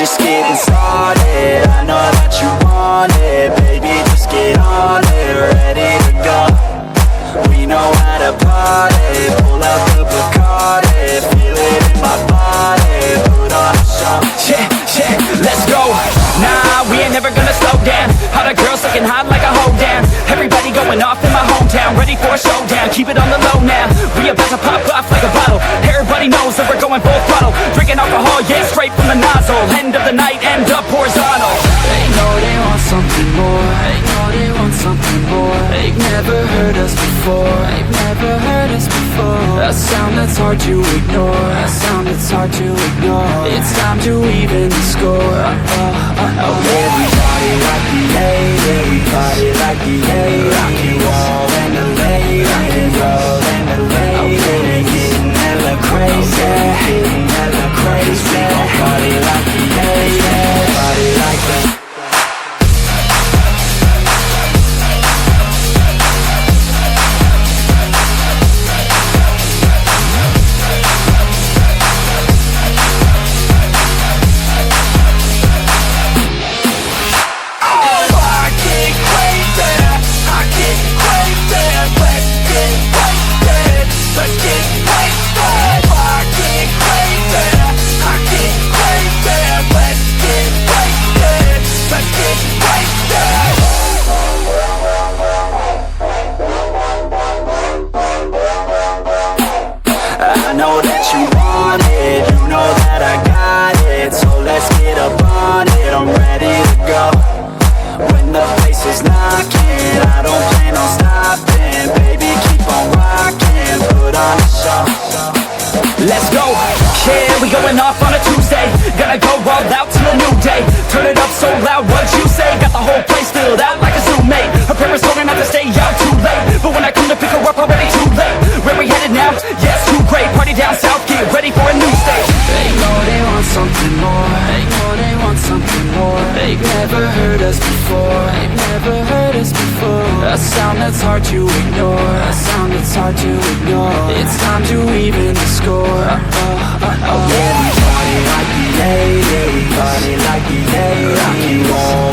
just getting started. I know that you want it, baby, just get on it, ready to go. We know how to party, pull out the Bacardi, feel it in my body, put on a show. Yeah, let's go. Nah, we ain't never gonna slow down. All the girls looking hot like a hoe down. Everybody going off in my hometown, ready for a showdown. Keep it on the low now, we about to pop off like a bottle. Everybody knows that we're going full throttle, drinking alcohol, yeah, straight from the nozzle. End of the night, end up horizontal. They know they want something more, they know they want something more. They've never heard us before, they've never heard us before. A sound that's hard to ignore, a sound that's hard to ignore. It's time to even the score. Oh yeah, we party like the 80s, we party like the 80s. Rock and roll and the late, rock and roll and the late. Getting hella crazy, getting hella crazy. We gon' party like the 80s, party like the. I know that you want it, you know that I got it. So let's get up on it, I'm ready to go. When the place is knocking, I don't plan on stopping. Baby, keep on rocking, put on a show. Let's go, yeah, we going off on a Tuesday. Gonna go all out till a new day. Turn it up so loud, what you say? Got the whole place filled out like a zoo mate. Her parents told her not to stay out too late, but when I come to pick her up, already too late. Where we headed now? Yes, too great. Party down south, get ready for a new stage. They know they want something more, they know they want something more. They've never heard us before, they've never heard us before. A sound that's hard to ignore, a sound that's hard to ignore. It's time to even the score. Oh yeah, we party like the 80s, we party like the 80s. Rock and roll